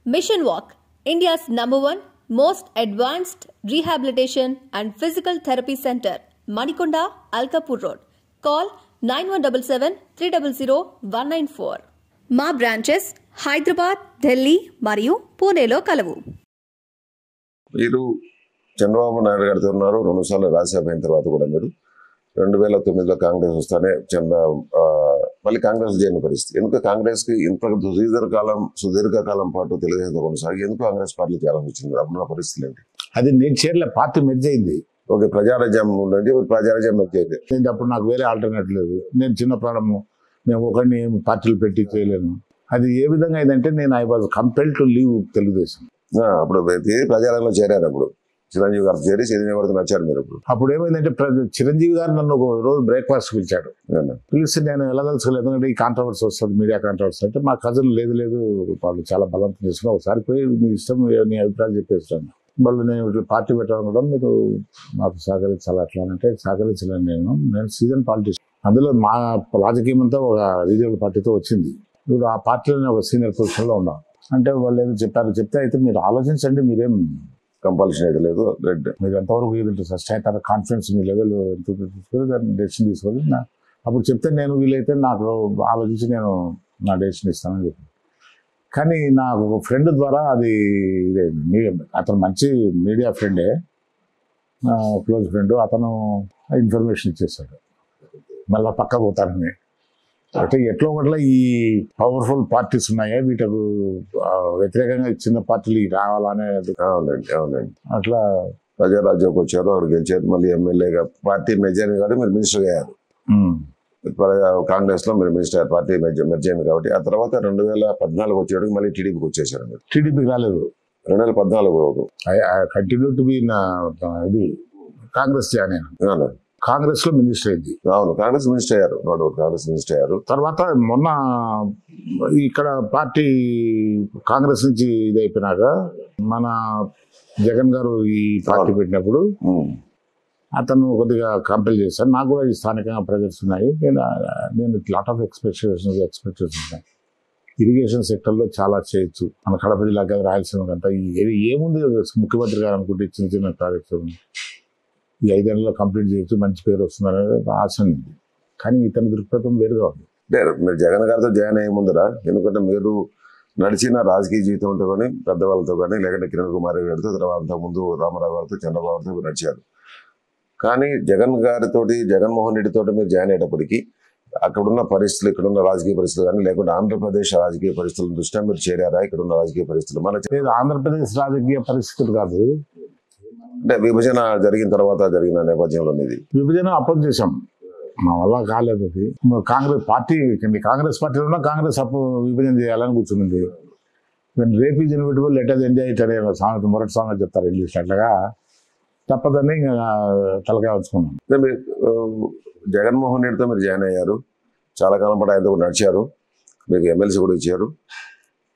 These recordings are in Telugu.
Mission Walk, India's #1 most advanced rehabilitation and physical therapy center, Manikonda, Alkapur Road. Call 9177-300-194. మా బ్రాంచెస్ హైదరాబాద్, ఢిల్లీ మరియు పూణేలో కలవు. మీరు చంద్రబాబు నాయుడు గారితో ఉన్నారు, 2 సార్లు రాజ్యసభ అయిన తర్వాత కూడా మీరు 2009లో కాంగ్రెస్ వస్తానే మళ్ళీ కాంగ్రెస్ చేయని పరిస్థితి. ఎందుకు కాంగ్రెస్కి ఇంత సుదీర్ఘకాలం పాటు తెలుగుదేశం కొనసాగి ఎందుకు కాంగ్రెస్ పార్టీ చేయాలని వచ్చింది? అప్పుడు పరిస్థితులు ఏంటి? అది నేను చేరలే, పార్టీ మెర్జ్ అయింది. ఓకే, ప్రజారాజ్యం నుండి ప్రజారాజ్యం మెర్జ్ అయింది. అప్పుడు నాకు వేరే ఆల్టర్నేట్ లేదు. నేను చిన్న ప్రాణము, నేను ఒకరిని పార్టీలు పెట్టి చేయలేను. అది ఏ విధంగా అయిందంటే నేను I was compel to leave Telugu Desam. అప్పుడు ప్రజారంగంలో చేరారు. అప్పుడు చిరంజీవి గారు చేరి చిరంజీవి గారితో నచ్చారు మీరు. అప్పుడు ఏమైందంటే చిరంజీవి గారు నన్ను ఒక రోజు బ్రేక్ఫాస్ట్ పిలిచాడు. పిలిచి నేను వెళ్ళదలుచుకోలేదు, ఎందుకంటే ఈ కాంట్రవర్సీ వస్తుంది, మీడియా కాంట్రవర్సీ అంటే మా కజిన్ లేదు వాళ్ళు చాలా బలవంతం చేసుకుని ఒకసారి పోయి నీ ఇష్టం, నీ అభిప్రాయం చెప్పేస్తాను. వాళ్ళు నేను పార్టీ పెట్టడం మీరు మాకు సహకరించాలి అట్లా అంటే సహకరించలేను. నేను సీజన్ పాలిటిక్స్, అందులో మా రాజకీయం అంతా ఒక రీజనల్ పార్టీతో వచ్చింది. ఇప్పుడు ఆ పార్టీలో నేను ఒక సీనియర్ పొజిషన్లో ఉన్నాను. అంటే వాళ్ళు ఏదో చెప్తే అయితే మీరు ఆలోచించండి, మీరేం కంపల్షన్ అయితే లేదు, మీరు ఎంతవరకు ఇది ఫస్ట్ అవుతారు, కాన్ఫిడెన్స్ మీ లెవెల్ ఎంత తీసుకొని దాన్ని డెసిషన్ తీసుకొని అప్పుడు చెప్తే నేను వీలైతే నాకు ఆలోచించి నేను నా డెసిషన్ ఇస్తానని చెప్పి. కానీ నాకు ఒక ఫ్రెండ్ ద్వారా అది అతను మంచి మీడియా ఫ్రెండే, క్లోజ్ ఫ్రెండ్, అతను ఇన్ఫర్మేషన్ ఇచ్చేసాడు మళ్ళీ పక్క పోతానని. అంటే ఎట్లా ఒకట్లా ఈ పవర్ఫుల్ పార్టీస్ ఉన్నాయా వీటికి వ్యతిరేకంగా చిన్న పార్టీలు రావాలనేది. అవునండి. అట్లా ప్రజారాజ్యంకి వచ్చారు, అక్కడ గెలిచారు, మళ్ళీ ఎమ్మెల్యేగా పార్టీ మెజారిటీ కాబట్టి మీరు మినిస్టర్ అయ్యారు. కాంగ్రెస్ లో మీరు మినిస్టర్ పార్టీ మెజారిటీ కాబట్టి ఆ తర్వాత 2014 వచ్చేటికి మళ్ళీ టీడీపీకి వచ్చేసారు. మీరు టీడీపీకి రాలేదు. 2014 కంటిన్యూ టు బి ఇది కాంగ్రెస్ జాయిన్ అయినా, కాంగ్రెస్ లో మినిస్టర్ అయింది. అవును, కాంగ్రెస్ మినిస్టర్ అయ్యారు, కాంగ్రెస్ మినిస్టర్ అయ్యారు. తర్వాత మొన్న ఇక్కడ పార్టీ కాంగ్రెస్ నుంచి ఇది అయిపోయినాక మన జగన్ గారు ఈ పార్టీ పెట్టినప్పుడు అతను కొద్దిగా కంపెల్ చేశాను. నాకు కూడా ఈ స్థానికంగా ప్రజెక్ట్స్ ఉన్నాయి. నేను లాట్ ఆఫ్ ఎక్స్పెక్టేషన్స్ ఉన్నాయి. ఇరిగేషన్ సెక్టర్లో చాలా చేయొచ్చు. మన కడప జిల్లాకి రాయలసీమ అంతా ఏముంది, ముఖ్యమంత్రి గారు అనుకుంటే చిన్న ప్రాజెక్ట్స్ ఈ 5 ఏళ్లలో కంప్లీట్ చేయొచ్చు, మంచి పేరు వస్తుంది అనేది ఆశ ఉంది. కానీ ఇతని దృక్పథం వేరుగా ఉంది. మీరు జగన్ గారితో జాయిన్ అయ్యే ముందర, ఎందుకంటే మీరు నడిచిన రాజకీయ జీవితంతో కానీ పెద్దవాళ్ళతో కానీ లేకుంటే కిరణ్ కుమార్ గారితో, తర్వాత ముందు రామారావు గారితో, చంద్రబాబు గారితో మీరు నడిచారు. కానీ జగన్మోహన్ రెడ్డితో మీరు జాయిన్ అయ్యేటప్పటికీ అక్కడున్న పరిస్థితులు, ఇక్కడున్న రాజకీయ పరిస్థితులు కానీ లేకుంటే ఆంధ్రప్రదేశ్ రాజకీయ పరిస్థితుల దృష్ట్యా మీరు చేరారా? ఇక్కడున్న రాజకీయ పరిస్థితులు మన ఆంధ్రప్రదేశ్ రాజకీయ పరిస్థితులు కాదు, అంటే విభజన జరిగిన తర్వాత జరిగిన నేపథ్యంలో విభజన అపోజ్ చేశాం, మా వల్ల కాలేదు. అది కాంగ్రెస్ పార్టీలో ఉన్న కాంగ్రెస్ విభజన చేయాలని కూర్చుంది. రేపు ఇన్విటబుల్ లెటర్ ఎంజాయ్ ఇట్ అనే సామెత, మొరటి సామెత చెప్తారు ఇంగ్లీష్, అట్లాగా తప్పదని ఇంకా తలకాయ వచ్చుకున్నాం. జగన్మోహన్ రెడ్డితో మీరు జాయిన్ అయ్యారు, చాలా కాలం పాటు ఆయనతో నడిచారు, మీకు ఎమ్మెల్సీ కూడా ఇచ్చారు.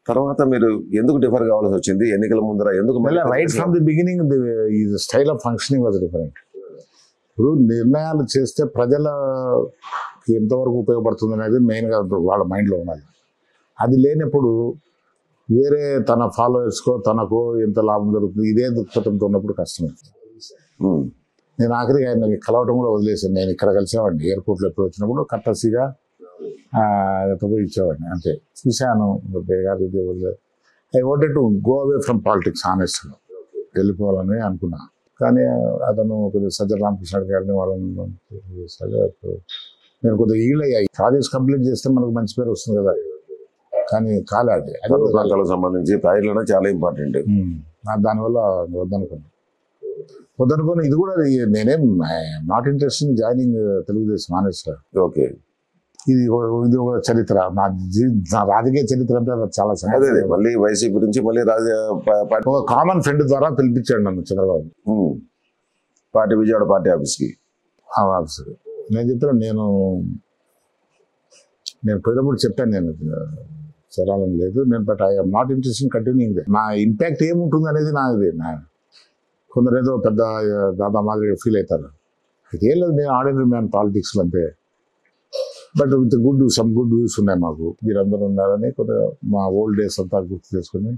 తర్వాత మీరు ఎందుకు డిఫర్ కావాల్సి వచ్చింది? ఎన్నికల ముందర ఎందుకు? రైట్ ఫ్రమ్ ది బిగినింగ్ ఈ style of functioning was different. ఇప్పుడు నిర్ణయాలు చేస్తే ప్రజలకి ఎంతవరకు ఉపయోగపడుతుంది అనేది మెయిన్గా వాళ్ళ మైండ్లో ఉండాలి. అది లేనప్పుడు వేరే తన ఫాలోవర్స్కో తనకో ఎంత లాభం జరుగుతుంది ఇదే దృక్పథంతో ఉన్నప్పుడు కష్టమే. నేను ఆఖరికి ఆయన కలవటం కూడా వదిలేసాను. నేను ఇక్కడ కలిసేవాడిని ఎయిర్పోర్ట్లో ఎప్పుడు వచ్చినప్పుడు కట్టసిగా పోయి ఇచ్చేవాడిని, అంతే. చూశాను I wanted to go away from politics, ఆనెస్ట్గా వెళ్ళిపోవాలని అనుకున్నా. కానీ అతను కొద్దిగా సజ్జల రామకృష్ణ గారిని వాళ్ళని నేను కొద్దిగా ఈల్డ్ అయ్యాయి. ప్రాజెక్ట్స్ కంప్లీట్ చేస్తే మనకు మంచి పేరు వస్తుంది కదా, కానీ కాలేదు. ప్రాంతాలకు సంబంధించి ప్రాజెక్టులు చాలా ఇంపార్టెంట్. దానివల్ల వద్దనుకొని ఇది కూడా నేనేం not interest in joining Telugu Desam, ఆనెస్ట్గా. ఓకే, ఇది ఒక చరిత్ర, నా రాజకీయ చరిత్ర అంటే చాలా సంగతి. మళ్ళీ వైసీపీ నుంచి మళ్ళీ ఒక కామన్ ఫ్రెండ్ ద్వారా పిలిపించాడు నన్ను చంద్రబాబు పార్టీ, విజయవాడ పార్టీ ఆఫీస్కి. నేను చెప్పాను, నేను పోయినప్పుడు చెప్పాను నేను చేరాలని లేదు, but I am not interest in continuing. నా ఇంపాక్ట్ ఏముంటుంది అనేది కొందరు ఏదో పెద్ద దాదా మాదిరిగా ఫీల్ అవుతారు. ఇదేం లేదు, నేను ఆర్డినరీ మ్యాన్ పాలిటిక్స్లో అంతే. But with some good views ఉన్నాయి మాకు, మీరందరూ ఉన్నారని కొద్దిగా మా ఓల్డ్ డేస్ అంతా గుర్తు చేసుకుని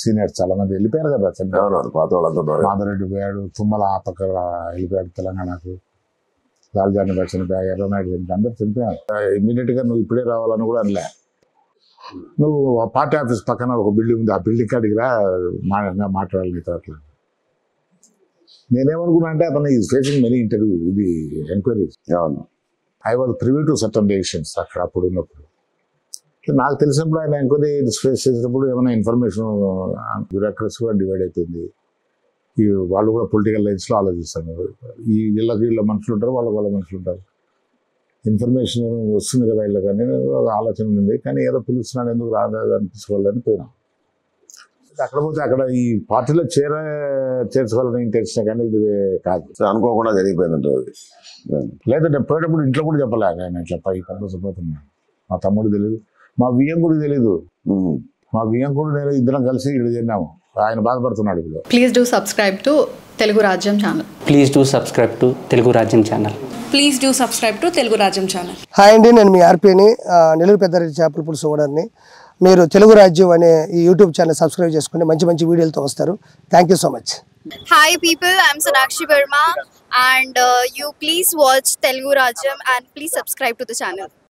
సీనియర్స్ చాలా మంది వెళ్ళిపోయారు కదా. అవునవును, పాత వాళ్ళంతా ఉన్నారు. మాధవరెడ్డి పోయాడు, తుమ్మల ఆ పక్క వెళ్ళిపోయాడు తెలంగాణకు, లాల్జాని బాయ్ చనిపోయా, ఎర్రనాయుడు చనిపోయా, అందరు చనిపోయారు. ఇమ్మీడియట్గా నువ్వు ఇప్పుడే రావాలని కూడా అనలే. నువ్వు పార్టీ ఆఫీస్ పక్కన ఒక బిల్డింగ్ ఉంది, ఆ బిల్డింగ్ కాడికి రా, మాట్లాడాలి నీతో అట్లా. నేనేమనుకున్నా అంటే అతను ఈజ్ ఫేసింగ్ మెనీ ఇంటర్వ్యూ, ఇది ఎంక్వైరీస్. అవును, I was privy to certain decisions అక్కడ అప్పుడు ఉన్నప్పుడు. నాకు తెలిసినప్పుడు ఆయన ఎంక్వైరీ ఫేస్ చేసినప్పుడు ఏమైనా ఇన్ఫర్మేషన్ బ్యూరోక్రసీగా డివైడ్ అవుతుంది. ఈ వాళ్ళు కూడా పొలిటికల్ లైన్స్లో ఆలోచిస్తారు. ఈ వీళ్ళ మనుషులు ఉంటారు, వాళ్ళ మనుషులు ఉంటారు. ఇన్ఫర్మేషన్ వస్తుంది కదా వీళ్ళకి అని ఆలోచన ఉంది. కానీ ఏదో పిలుస్తున్నాడు, ఎందుకు రాదు అనిపించుకోవాలని పోయినాం. అక్కడ పోతే అక్కడ ఈ పార్టీలో చేర్చుకోవాలని తెలిసినా కానీ ఇది కాదు, అనుకోకుండా జరిగిపోయిందంట అది. లేదంటే పోయేటప్పుడు ఇంట్లో కూడా చెప్పలే, ఆయన ఇట్లా పై పోతున్నాను. మా తమ్ముడు తెలియదు, మా వియ్యం కూడా తెలియదు. మా వియ్యం కూడా నేను ఇద్దరం కలిసి ఇక్కడ తిన్నాము. ఆయన బాధపడుతున్నాడు ఇప్పుడు. Please do subscribe to Telugu Rajyam channel. Please do subscribe to Telugu Rajyam channel. Please do subscribe to Telugu Rajyam channel. Hi అండి, నేను మీ ఆర్పీని, నెల్లూరు పెద్దారెడ్డి చేపల పులుసు ఓనర్ని. మీరు తెలుగు రాజ్యం అనే ఈ యూట్యూబ్ ఛానల్ సబ్స్క్రైబ్ చేసుకుని మంచి మంచి వీడియోలతో వస్తారు. Thank you so much. Hi people, I'm Sonakshi Verma and you please watch Telugu Rajyam and please subscribe to the channel.